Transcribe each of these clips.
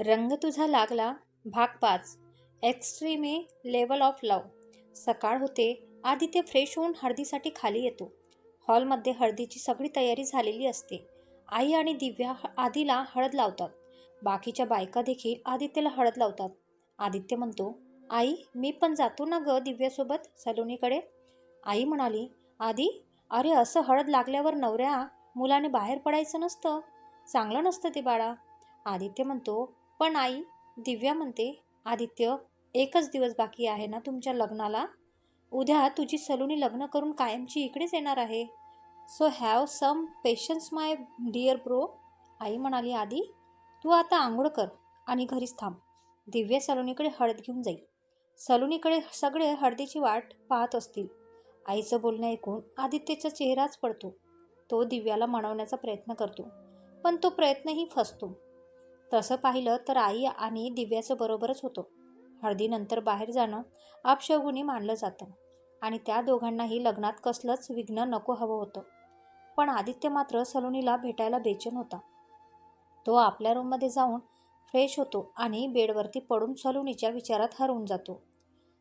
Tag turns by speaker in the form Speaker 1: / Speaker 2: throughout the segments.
Speaker 1: रंग तुझा लागला भाग 5. एक्स्ट्रीमे लेवल ऑफ लव. सकाळ होते. आदित्य फ्रेश होऊन हळदीसाठी खाली येतो. हॉलमध्ये हळदीची सगळी तयारी झालेली असते. आई आणि दिव्या आधीला हळद लावतात. बाकीच्या बायका देखील आदित्यला हळद लावतात. आदित्य म्हणतो, आई मी पण जातो ना ग दिव्यासोबत सलोनीकडे. आई म्हणाली, आधी अरे असं हळद लागल्यावर नवऱ्या मुलाने बाहेर पडायचं नसतं. चांगलं नसतं ते बाळा. आदित्य म्हणतो, पण आई. दिव्या म्हणते, आदित्य एकच दिवस बाकी आहे ना तुमच्या लग्नाला. उद्या तुझी सलोनी लग्न करून कायमची इकडेच येणार आहे. So have some patience my dear bro. आई म्हणाली, आधी तू आता आंघोळ कर आणि घरीच थांब. दिव्या सलोनीकडे हळद घेऊन जाईल. सलोनीकडे सगळे हळदीची वाट पाहत असतील. आईचं बोलणं ऐकून आदित्यचा चेहराच पडतो. तो दिव्याला मनवण्याचा प्रयत्न करतो, पण तो प्रयत्नही फसतो. तसं पाहिलं तर आई आणि दिव्याचं बरोबरच होतं. हळदीनंतर बाहेर जाणं अपशकुनी मानलं जातं आणि त्या दोघांनाही लग्नात कसलंच विघ्न नको हवं होतं. पण आदित्य मात्र सलोनीला भेटायला बेचैन होता. तो आपल्या रूममध्ये जाऊन फ्रेश होतो आणि बेडवरती पडून सलोनीच्या विचारात हरवून जातो.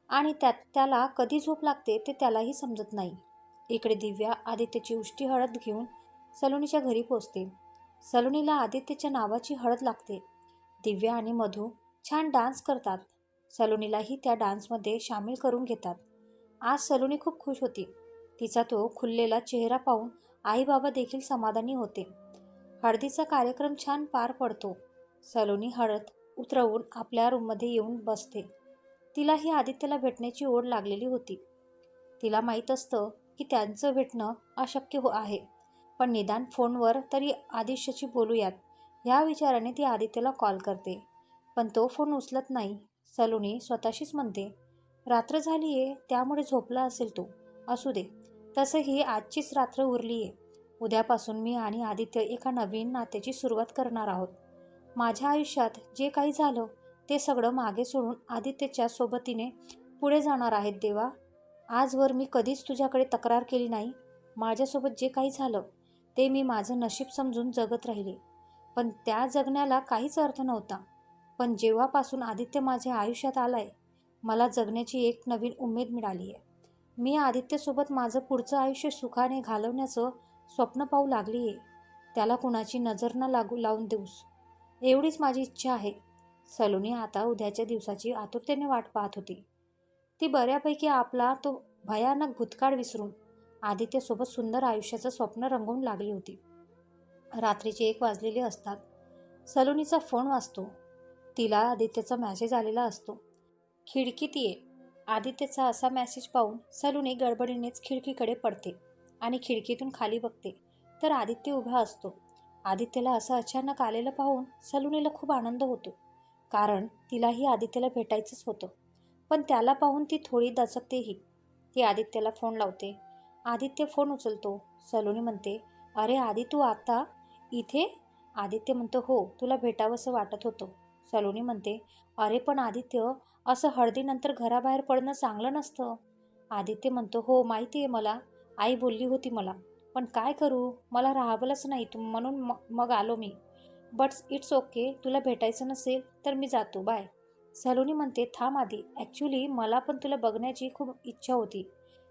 Speaker 1: आणि त्याला कधी झोप लागते ते त्यालाही समजत नाही. इकडे दिव्या आदित्यची उष्टी हळद घेऊन सलोनीच्या घरी पोचते. सलोनीला आदित्यच्या नावाची हळद लागते. दिव्या आणि मधू छान डान्स करतात. सलोनीलाही त्या डान्समध्ये सामील करून घेतात. आज सलोनी खूप खुश होती. तिचा तो खुललेला चेहरा पाहून आई बाबा देखील समाधानी होते. हळदीचा कार्यक्रम छान पार पडतो. सलोनी हळद उतरवून आपल्या रूममध्ये येऊन बसते. तिलाही आदित्यला भेटण्याची ओढ लागलेली होती. तिला माहीत असतं की त्यांचं भेटणं अशक्य आहे, पण निदान फोनवर तरी आदित्यशी बोलूयात ह्या विचाराने ती आदित्यला कॉल करते. पण तो फोन उचलत नाही. सलोनी स्वतःशीच म्हणते, रात्र झाली आहे त्यामुळे झोपला असेल तो. असू दे, तसंही आजचीच रात्र उरली आहे. उद्यापासून मी आणि आदित्य एका नवीन नात्याची सुरुवात करणार आहोत. माझ्या आयुष्यात जे काही झालं ते सगळं मागे सोडून आदित्यच्या सोबतीने पुढे जाणार आहेत देवा. आजवर मी कधीच तुझ्याकडे तक्रार केली नाही. माझ्यासोबत जे काही झालं ते मी माझं नशीब समजून जगत राहिले, पण त्या जगण्याला काहीच अर्थ नव्हता. पण जेव्हापासून आदित्य माझ्या आयुष्यात आलाय, मला जगण्याची एक नवीन उमेद मिळाली आहे. मी आदित्यसोबत माझं पुढचं आयुष्य सुखाने घालवण्याचं स्वप्न पाहू लागली आहे. त्याला कुणाची नजर न लावून देऊस, एवढीच माझी इच्छा आहे. सलोनी आता उद्याच्या दिवसाची आतुरतेने वाट पाहत होती. ती बऱ्यापैकी आपला तो भयानक भूतकाळ विसरून आदित्यसोबत सुंदर आयुष्याचं स्वप्न रंगवून लागली होती. रात्रीचे 1 वाजलेले असतात. सलोनीचा फोन वाजतो. तिला आदित्यचा मेसेज आलेला असतो. खिडकीत ये. आदित्यचा असा मेसेज पाहून सलोनी गडबडीनेच खिडकीकडे पडते आणि खिडकीतून खाली बघते तर आदित्य उभा असतो. आदित्यला असं अचानक आलेलं पाहून सलोनीला खूप आनंद होतो, कारण तिलाही आदित्यला भेटायचंच होतं. पण त्याला पाहून ती थोडी दचकतेही. ती आदित्यला फोन लावते. आदित्य फोन उचलतो. सलोनी म्हणते, अरे आदी तू आता इथे? आदित्य म्हणतो, हो तुला भेटावंसं वाटत होतं. सलोनी म्हणते, अरे पण आदित्य असं हळदीनंतर घराबाहेर पडणं चांगलं नसतं. आदित्य म्हणतो, हो माहिती आहे मला, आई बोलली होती मला, पण काय करू, मला राहावंच नाही म्हणून मग आलो मी. बट इट्स ओके, तुला भेटायचं नसेल तर मी जातो, बाय. सलोनी म्हणते, थांब आधी, ॲक्च्युली मला पण तुला बघण्याची खूप इच्छा होती.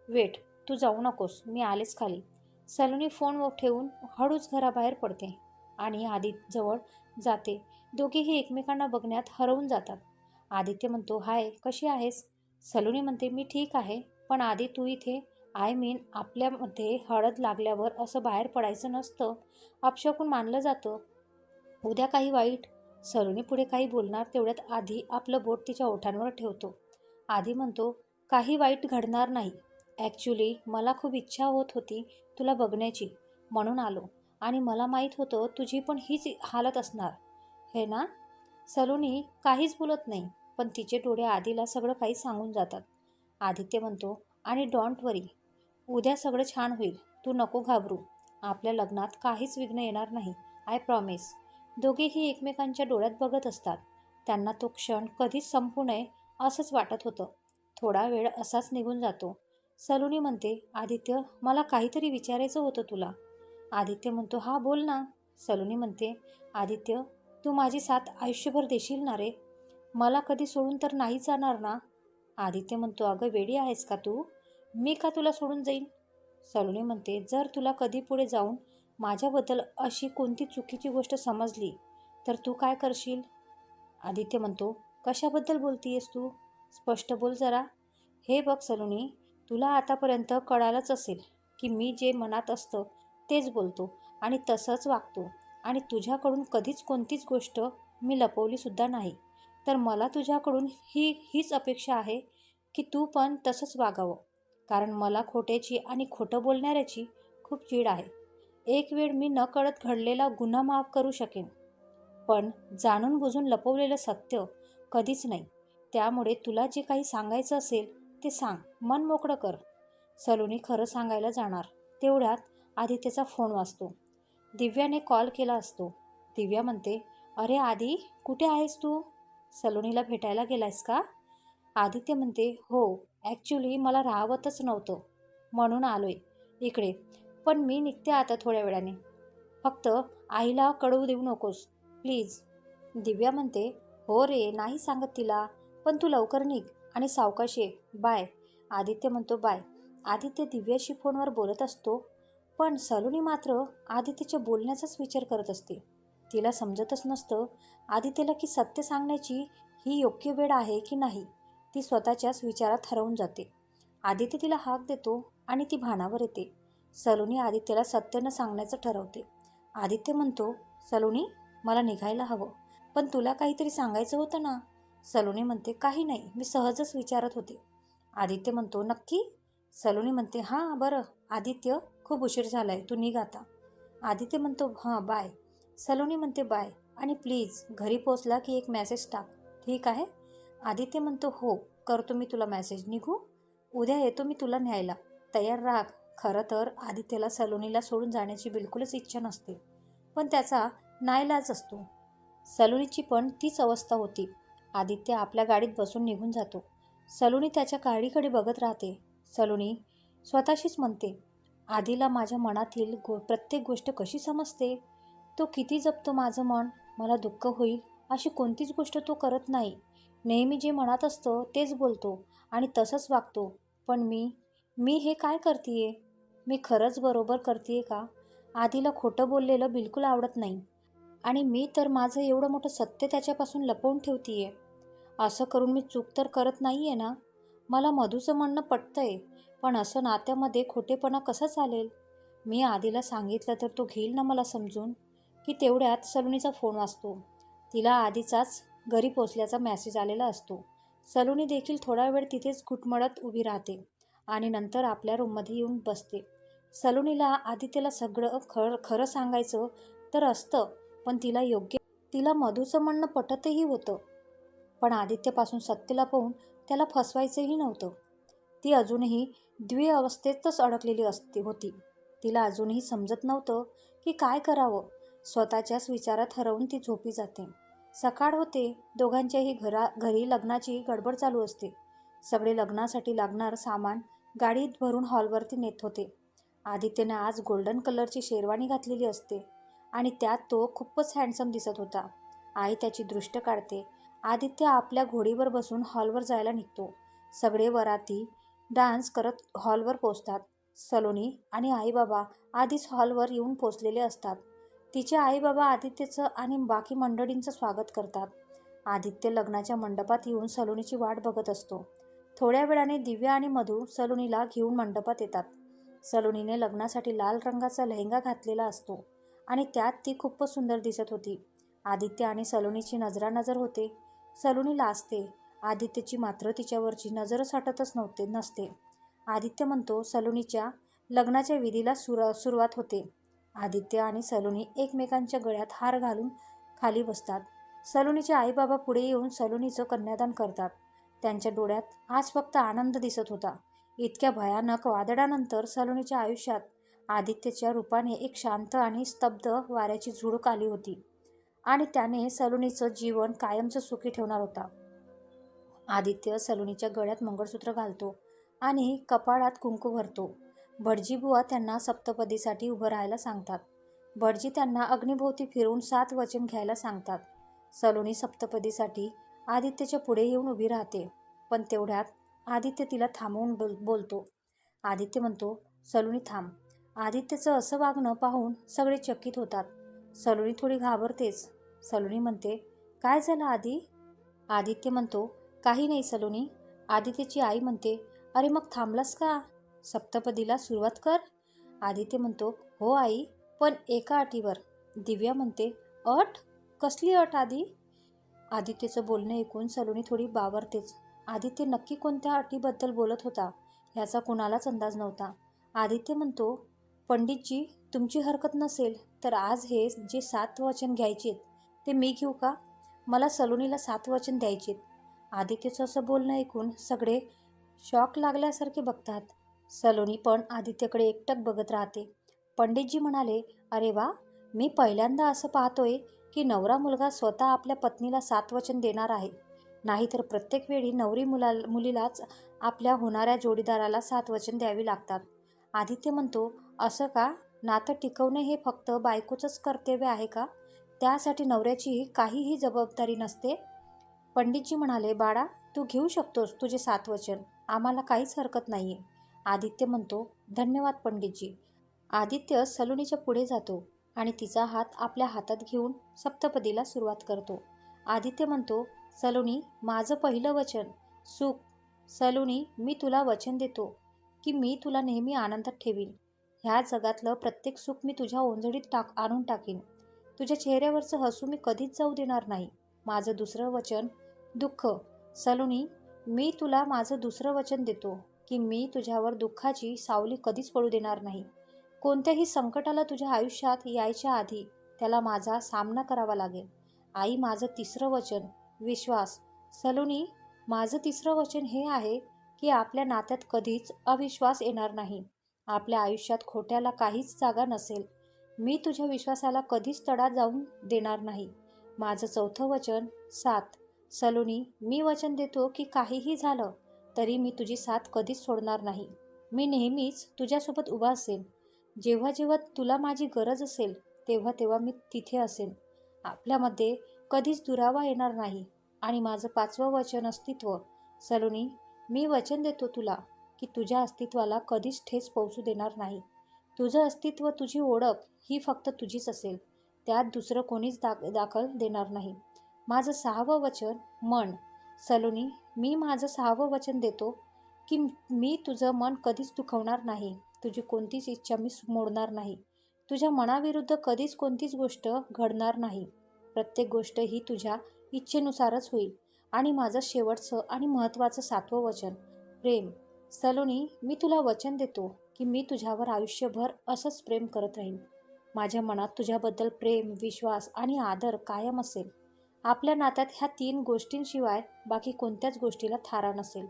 Speaker 1: वेट, तू जाऊ नकोस, मी आलेच खाली. सलोनी फोन ठेवून हळूच घराबाहेर पडते आणि आदित्यजवळ जाते. दोघेही एकमेकांना बघण्यात हरवून जातात. आदित्य म्हणतो, हाय कशी आहेस? सलोनी म्हणते, मी ठीक आहे, पण आधी तू इथे, आय मीन आपल्यामध्ये हळद लागल्यावर असं बाहेर पडायचं नसतं, अपशकुन मानलं जातं. उद्या काही वाईट. सलोनी पुढे काही बोलणार तेवढ्यात आधी आपलं बोट तिच्या ओठांवर ठेवतो. आधी म्हणतो, काही वाईट घडणार नाही. ॲक्च्युली मला खूप इच्छा होत होती तुला बघण्याची, म्हणून आलो. आणि मला माहीत होतं तुझी पण हीच हालत असणार, हे ना? सलोनी काहीच बोलत नाही, पण तिचे डोळे आधीला सगळं काही सांगून जातात. आदित्य म्हणतो, आणि डोंट वरी, उद्या सगळं छान होईल. तू नको घाबरू. आपल्या लग्नात काहीच विघ्न येणार नाही, आय प्रॉमिस. दोघेही एकमेकांच्या डोळ्यात बघत असतात. त्यांना तो क्षण कधीच संपू नये असंच वाटत होतं. थोडा वेळ असाच निघून जातो. सलोनी म्हणते, आदित्य मला काहीतरी विचारायचं होतं तुला. आदित्य म्हणतो, हा बोल ना. सलोनी म्हणते, आदित्य तू माझी साथ आयुष्यभर देशील ना रे? मला कधी सोडून तर नाही जाणार ना? आदित्य म्हणतो, अगं वेडी आहेस का तू? मी का तुला सोडून जाईन? सलोनी म्हणते, जर तुला कधी पुढे जाऊन माझ्याबद्दल अशी कोणती चुकीची गोष्ट समजली तर तू काय करशील? आदित्य म्हणतो, कशाबद्दल बोलतीयस तू? स्पष्ट बोल जरा. हे बघ सलोनी, तुला आतापर्यंत कळालंच असेल की मी जे मनात असतं तेच बोलतो आणि तसंच वागतो आणि तुझ्याकडून कधीच कोणतीच गोष्ट मी लपवलीसुद्धा नाही. तर मला तुझ्याकडून हीच अपेक्षा आहे की तू पण तसंच वागावं. कारण मला खोट्याची आणि खोटं बोलणाऱ्याची खूप चीड आहे. एक वेळ मी नकळत घडलेला गुन्हा माफ करू शकेन, पण जाणून बुजून लपवलेलं सत्य कधीच नाही. त्यामुळे तुला जे काही सांगायचं असेल ते सांग, मन मोकळं कर. सलोनी खरं सांगायला जाणार तेवढ्यात आदित्यचा फोन वाजतो. दिव्याने कॉल केला असतो. दिव्या म्हणते, अरे आदी, कुठे आहेस तू? सलोनीला भेटायला गेलायस का? आदित्य म्हणते, हो, ॲक्च्युली मला राहवतच नव्हतं म्हणून आलोय इकडे, पण मी निघते आता थोड्या वेळाने. फक्त आईला कळवू देऊ नकोस प्लीज. दिव्या म्हणते, हो रे, नाही सांगत तिला, पण तू लवकर निघ आणि सावकाश ये. बाय. आदित्य म्हणतो, बाय. आदित्य दिव्याशी फोनवर बोलत असतो, पण सलोनी मात्र आदित्यच्या बोलण्याचाच विचार करत असते. तिला समजतच नसतं आदित्यला की सत्य सांगण्याची ही योग्य वेळ आहे की नाही. ती स्वतःच्याच विचारात हरवून जाते. आदित्य तिला हाक देतो आणि ती भानावर येते. सलोनी आदित्यला सत्य न सांगण्याचं ठरवते. आदित्य म्हणतो, सलोनी, मला निघायला हवं, पण तुला काहीतरी सांगायचं होतं ना? सलोनी म्हणते, काही नाही, मी सहजच विचारत होते. आदित्य म्हणतो, नक्की? सलोनी म्हणते, हां बरं आदित्य, खूप उशीर झालाय, तू निघ आता. आदित्य म्हणतो, हां बाय. सलोनी म्हणते, बाय, आणि प्लीज घरी पोचला की एक मेसेज टाक, ठीक आहे? आदित्य म्हणतो, हो करतो मी तुला मेसेज. निघू? उद्या येतो मी तुला न्यायला, तयार राहा. खरं तर आदित्यला सलोनीला सोडून जाण्याची बिलकुलच इच्छा नसते, पण त्याचा नाईलाज असतो. सलोनीची पण तीच अवस्था होती. आदित्य आपल्या गाडीत बसून निघून जातो. सलोनी त्याच्या गाडीकडे बघत राहते. सलोनी स्वतःशीच म्हणते, आधीला माझ्या मनातील प्रत्येक गोष्ट कशी समजते? तो किती जपतो माझं मन. मला दुःख होईल अशी कोणतीच गोष्ट तो करत नाही. नेहमी जे मनात असतं तेच बोलतो आणि तसंच वागतो. पण मी हे काय करतीये? मी खरंच बरोबर करतीये का? आधीला खोटं बोललेलं बिलकुल आवडत नाही आणि मी तर माझं एवढं मोठं सत्य त्याच्यापासून लपवून ठेवतीये. असं करून मी चूक तर करत नाहीये ना? मला मधूचं म्हणणं पटतंय, पण असं नात्यामध्ये खोटेपणा कसा चालेल? मी आधीला सांगितलं तर तो घेईल ना मला समजून? की तेवढ्यात सलोनीचा फोन वाजतो. तिला आधीचाच घरी पोचल्याचा मेसेज आलेला असतो. सलोनी देखील थोडा वेळ तिथेच घुटमळत उभी राहते आणि नंतर आपल्या रूममध्ये येऊन बसते. सलोनीला आदित्यला सगळं खरं सांगायचं तर असतं, पण तिला मधूचं म्हणणं पटतही होतं. पण आदित्यपासून सत्य लपवून त्याला फसवायचंही नव्हतं. ती अजूनही द्विअवस्थेतच अडकलेली होती. तिला अजूनही समजत नव्हतं की काय करावं. स्वतःच्याच विचारात हरवून ती झोपी जाते. सकाळ होते. दोघांच्याही घरी लग्नाची गडबड चालू असते. सगळे लग्नासाठी लागणार सामान गाडीत भरून हॉलवरती नेत होते. आदित्यने आज गोल्डन कलरची शेरवानी घातलेली असते आणि त्यात तो खूपच हँडसम दिसत होता. आई त्याची दृष्ट काढते. आदित्य आपल्या घोडीवर बसून हॉलवर जायला निघतो. सगळे वराती डान्स करत हॉलवर पोचतात. सलोनी आणि आईबाबा आधीच हॉलवर येऊन पोचलेले असतात. तिचे आईबाबा आदित्यचं आणि बाकी मंडळींचं स्वागत करतात. आदित्य लग्नाच्या मंडपात येऊन सलोनीची वाट बघत असतो. थोड्या वेळाने दिव्या आणि मधू सलोनीला घेऊन मंडपात येतात. सलोनीने लग्नासाठी लाल रंगाचा लेहंगा घातलेला असतो आणि त्यात ती खूपच सुंदर दिसत होती. आदित्य आणि सलोनीची नजरानजर होते. सलोनी लाजते. आदित्यची मात्र तिच्यावरची नजरच हटतच नसते. आदित्य म्हणतो, सलोनीच्या लग्नाच्या विधीला सुरुवात होते. आदित्य आणि सलोनी एकमेकांच्या गळ्यात हार घालून खाली बसतात. सलोनीचे आईबाबा पुढे येऊन सलोनीचं कन्यादान करतात. त्यांच्या डोळ्यात आज फक्त आनंद दिसत होता. इतक्या भयानक वादळानंतर सलोनीच्या आयुष्यात आदित्यच्या रूपाने एक शांत आणि स्तब्ध वाऱ्याची झुळूक आली होती आणि त्याने सलोनीचं जीवन कायमचं सुखी ठेवणार होता. आदित्य सलोनीच्या गळ्यात मंगळसूत्र घालतो आणि कपाळात कुंकू भरतो. भटजीबुवा त्यांना सप्तपदीसाठी उभं राहायला सांगतात. भटजी त्यांना अग्निभोवती फिरून 7 वचन घ्यायला सांगतात. सलोनी सप्तपदीसाठी आदित्यच्या पुढे येऊन उभी राहते, पण तेवढ्यात आदित्य तिला थांबवून बोलतो. आदित्य म्हणतो, सलोनी थांब. आदित्यचं असं वागणं पाहून सगळे चकित होतात. सलोनी थोडी घाबरतेच. सलोनी म्हणते, काय झालं आदी? आदित्य म्हणतो, काही नाही सलोनी. आदित्यची आई म्हणते, अरे मग थांबलास का? सप्तपदीला सुरुवात कर. आदित्य म्हणतो, हो आई, पण एका अटीवर. दिव्या म्हणते, अट? कसली अट आदी? आदित्यचं बोलणं ऐकून सलोनी थोडी बावरतेच. आदित्य नक्की कोणत्या अटीबद्दल बोलत होता ह्याचा कुणालाच अंदाज नव्हता. आदित्य म्हणतो, पंडितजी, तुमची हरकत नसेल तर आज हे जे 7 वचन घ्यायचेत ते मी घेऊ का? मला सलोनीला 7 वचन द्यायचेत. आदित्यचं असं बोलणं ऐकून सगळे शॉक लागल्यासारखे बघतात. सलोनी पण आदित्यकडे एकटक बघत राहते. पंडितजी म्हणाले, अरे वा, मी पहिल्यांदा असं पाहतोय की नवरा मुलगा स्वतः आपल्या पत्नीला 7 वचन देणार आहे. नाहीतर प्रत्येक वेळी नवरी मुलीलाच आपल्या होणाऱ्या जोडीदाराला 7 वचन द्यावी लागतात. आदित्य म्हणतो, असं का? नातं टिकवणे हे फक्त बायकोचंच कर्तव्य आहे का? त्यासाठी नवऱ्याची काहीही जबाबदारी नसते? पंडितजी म्हणाले, बाळा, तू घेऊ शकतोस तुझे 7 वचन. आम्हाला काहीच हरकत नाहीये. आदित्य म्हणतो, धन्यवाद पंडितजी. आदित्य सलोनीच्या पुढे जातो आणि तिचा हात आपल्या हातात घेऊन सप्तपदीला सुरुवात करतो. आदित्य म्हणतो, सलोनी, माझं पहिलं वचन, सुख. सलोनी, मी तुला वचन देतो की मी तुला नेहमी आनंदात ठेवीन. ह्या जगातलं प्रत्येक सुख मी तुझ्या ओंजळीत आणून टाकीन. तुझ्या चेहऱ्यावरचं हसू मी कधीच जाऊ देणार नाही. माझं दुसरं वचन, दुःख. सलोनी, मी तुला माझं दुसरं वचन देतो की मी तुझ्यावर दुःखाची सावली कधीच पडू देणार नाही. कोणत्याही संकटाला तुझ्या आयुष्यात यायच्या आधी त्याला माझा सामना करावा लागेल. आई, माझं तिसरं वचन, विश्वास. सलोनी, माझं तिसरं वचन हे आहे की आपल्या नात्यात कधीच अविश्वास येणार नाही. आपल्या आयुष्यात खोट्याला काहीच जागा नसेल. मी तुझ्या विश्वासाला कधीच तडा जाऊन देणार नाही. माझं चौथं वचन, साथ. सलोनी, मी वचन देतो की काहीही झालं तरी मी तुझी साथ कधीच सोडणार नाही. मी नेहमीच तुझ्यासोबत उभा असेन. जेव्हा जेव्हा तुला माझी गरज असेल तेव्हा तेव्हा मी तिथे असेन. आपल्यामध्ये कधीच दुरावा येणार नाही. आणि माझं 5वं वचन, अस्तित्व. सलोनी, मी वचन देतो तुला की तुझ्या अस्तित्वाला कधीच ठेच पोहोचू देणार नाही. तुझं अस्तित्व, तुझी ओळख ही फक्त तुझीच असेल. त्यात दुसरं कोणीच दाखल देणार नाही. माझं 6वं वचन, मन. सलोनी, मी माझं 6वं वचन देतो की मी तुझं मन कधीच दुखवणार नाही. तुझी कोणतीच इच्छा मी मोडणार नाही. तुझ्या मनाविरुद्ध कधीच कोणतीच गोष्ट घडणार नाही. प्रत्येक गोष्ट ही तुझ्या इच्छेनुसारच होईल. आणि माझं शेवटचं आणि महत्त्वाचं 7वं वचन, प्रेम. सलोनी, मी तुला वचन देतो की मी तुझ्यावर आयुष्यभर असंच प्रेम करत राहीन. माझ्या मनात तुझ्याबद्दल प्रेम, विश्वास आणि आदर कायम असेल. आपल्या नात्यात ह्या 3 गोष्टींशिवाय बाकी कोणत्याच गोष्टीला थारा नसेल.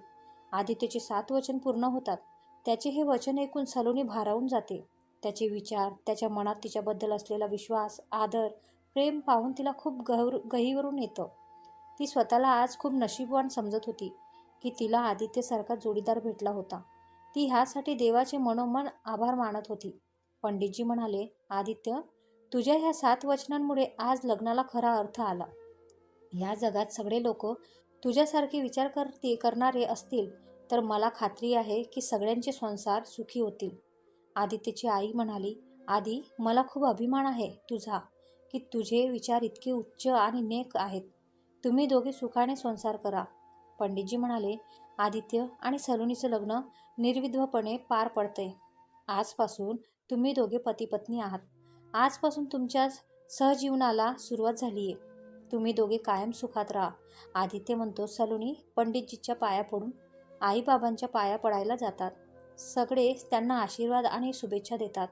Speaker 1: आदित्यचे 7 वचन पूर्ण होतात. त्याचे हे वचन ऐकून सलोनी भारावून जाते. त्याचे विचार, त्याच्या मनात तिच्याबद्दल असलेला विश्वास, आदर, प्रेम पाहून तिला खूप गहिवरून येतं. ती स्वतःला आज खूप नशीबवान समजत होती की तिला आदित्यसारखा जोडीदार भेटला होता. ती ह्यासाठी देवाचे मनोमन आभार मानत होती. पंडितजी म्हणाले, आदित्य, तुझ्या ह्या 7 वचनांमुळे आज लग्नाला खरा अर्थ आला. ह्या जगात सगळे लोक तुझ्यासारखे विचार करणारे असतील तर मला खात्री आहे की सगळ्यांचे संसार सुखी होतील. आदित्यची आई म्हणाली, आदी, मला खूप अभिमान आहे तुझा की तुझे विचार इतके उच्च आणि नेक आहेत. तुम्ही दोघे सुखाने संसार करा. पंडितजी म्हणाले, आदित्य आणि सलोनीचं लग्न निर्विघ्नपणे पार पडतंय. आजपासून तुम्ही दोघे पती पत्नी आहात. आजपासून तुमच्या सहजीवनाला सुरुवात झालीये. तुम्ही दोघे कायम सुखात राहा. आदित्य म्हणतो, सलोनी पंडितजीच्या पाया पडून आईबाबांच्या पाया पडायला जातात. सगळे त्यांना आशीर्वाद आणि शुभेच्छा देतात.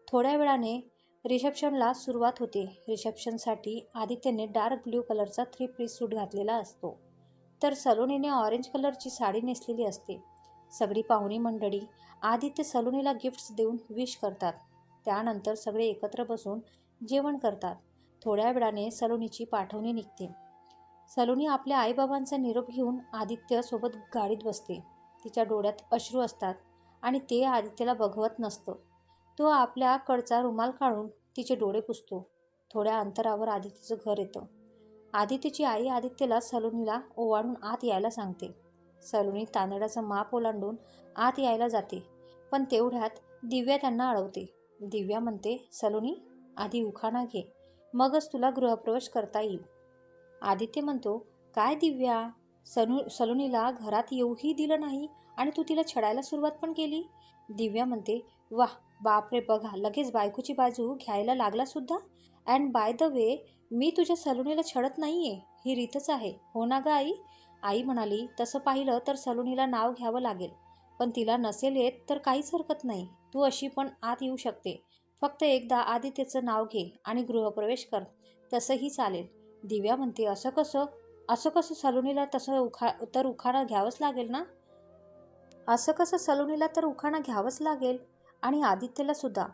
Speaker 1: थोड्या वेळाने रिसेप्शनला सुरुवात होते. रिसेप्शनसाठी आदित्यने डार्क ब्ल्यू कलरचा 3 पीस सूट घातलेला असतो, तर सलोनीने ऑरेंज कलरची साडी नेसलेली असते. सगळी पाहुणी मंडळी आदित्य सलोनीला गिफ्ट्स देऊन विश करतात. त्यानंतर सगळे एकत्र बसून जेवण करतात. थोड्या वेळाने सलोनीची पाठवणी निघते. सलोनी आपल्या आईबाबांचा निरोप घेऊन आदित्य सोबत गाडीत बसते. तिच्या डोळ्यात अश्रू असतात आणि ते आदित्यला बघवत नसतं. तो आपल्याकडचा रुमाल काढून तिचे डोळे पुसतो. थोड्या अंतरावर आदित्यचं घर येतं. आदित्यची आई आदित्यला सलोनीला ओवाळून आत यायला सांगते. सलोनी तांदळाचं माप ओलांडून आत यायला जाते, पण तेवढ्यात दिव्या त्यांना अडवते. दिव्या म्हणते, सलोनी, आधी उखाणा घे, मगच तुला गृहप्रवेश करता येईल. आदित्य म्हणतो, काय दिव्या, सलोनीला घरात येऊही दिलं नाही आणि तू तिला छळायला सुरुवात पण केली. दिव्या म्हणते, वाह, बापरे, बघा, लगेच बायकोची बाजू घ्यायला लागला सुद्धा. अँड बाय द वे, मी तुझ्या सलोनीला छळत नाहीये, ही रीतच आहे, हो ना ग आई? आई म्हणाली, तसं पाहिलं तर सलोनीला नाव घ्यावं लागेल, पण तिला नसेल येत तर काहीच हरकत नाही. तू अशी पण आत येऊ शकते. फक्त एकदा आदित्यचं नाव घे आणि गृहप्रवेश कर, तसंही चालेल. दिव्या म्हणते, असं कसं सलोनीला तसं उखाणा घ्यावंच लागेल ना? असं कसं सलोनीला तर उखाणा घ्यावंच लागेल आणि आदित्यला सुद्धा.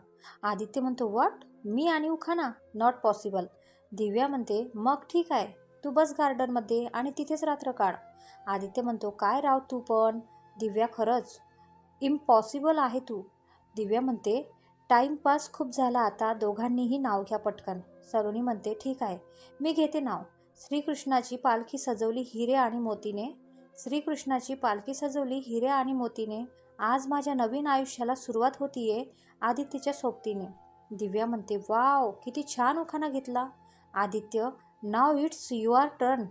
Speaker 1: आदित्य म्हणतो, व्हॉट, मी आणि उखाणा? Not possible. दिव्या म्हणते, मग ठीक आहे, तू बस गार्डनमध्ये आणि तिथेच रात्र काढ. आदित्य म्हणतो, काय राव तू पण. दिव्या, खरंच इम्पॉसिबल आहे तू. दिव्या म्हणते, टाईमपास खूप झाला आता, दोघांनीही नाव घ्या पटकन. सलोनी म्हणते, ठीक आहे, मी घेते नाव. श्रीकृष्णाची पालखी सजवली हिरे आणि मोतीने. श्रीकृष्णाची पालखी सजवली हिरे आणि मोतीने. आज माझ्या नवीन आयुष्याला सुरुवात होतीये आदित्यच्या सोबतीने. दिव्या म्हणते, वाव, किती छान उखाणा घेतला. आदित्य, नाव इट्स युअर टर्न.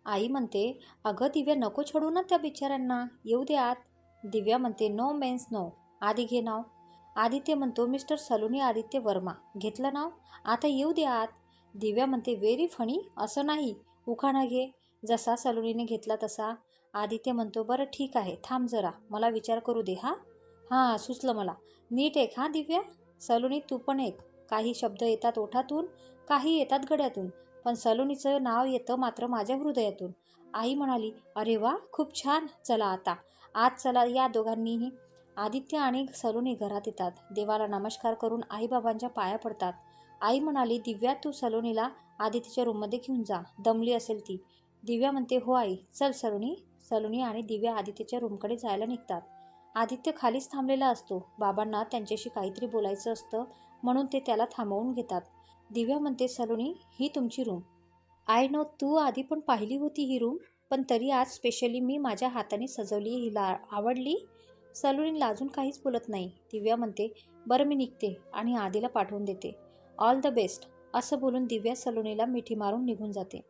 Speaker 1: आई म्हणते, अगं दिव्या, नको छडू ना त्या बिचाऱ्यांना, येऊ दे आत. दिव्या म्हणते, नो मेन्स नो, आधी घे नाव. आदित्य म्हणतो, मिस्टर सलोनी आदित्य वर्मा. घेतलं नाव, आता येऊ दे आत. दिव्या म्हणते, व्हेरी फनी, असं नाही, उखाणा घे, जसा सलोनीने घेतला तसा. आदित्य म्हणतो, बरं ठीक आहे, थांब जरा, मला विचार करू दे. हां, सुचलं मला, नीट ऐक हां दिव्या. सलोनी, तू पण ऐक. काही शब्द येतात ओठातून, काही येतात गड्यातून, पण सलोनीचं नाव येतं मात्र माझ्या हृदयातून. आई म्हणाली, अरे वा, खूप छान, चला आता आत चला या दोघांनीही. आदित्य आणि सलोनी घरात येतात. देवाला नमस्कार करून आईबाबांच्या पाया पडतात. आई म्हणाली, दिव्या, तू सलोनीला आदित्यच्या रूममध्ये घेऊन जा, दमली असेल ती. दिव्या म्हणते, हो आई, चल सलोनी. सलोनी आणि दिव्या आदित्यच्या रूमकडे जायला निघतात. आदित्य खालीच थांबलेला असतो. बाबांना त्यांच्याशी काहीतरी बोलायचं असतं, म्हणून ते त्याला थांबवून घेतात. दिव्या म्हणते, सलोनी, ही तुमची रूम. आय नो तू आधी पण पाहिली होती ही रूम, पण तरी आज स्पेशली मी माझ्या हाताने सजवली, हिला आवडली. सलोनी लाजून काहीच बोलत नाही. दिव्या म्हणते, बरं मी निघते आणि आधीला पाठवून देते, ऑल द बेस्ट. असं बोलून दिव्या सलोनीला मिठी मारून निघून जाते.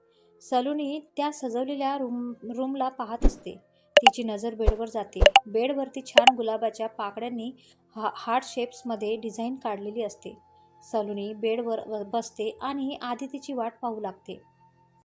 Speaker 1: सलोनी त्या सजवलेल्या रूमला पाहत असते. तिची नजर बेडवर जाते. बेडवरती छान गुलाबाच्या पाकळ्यांनी हार्ट शेप्समध्ये डिझाईन काढलेली असते. सलोनी बेडवर बसते आणि आदितीची वाट पाहू लागते.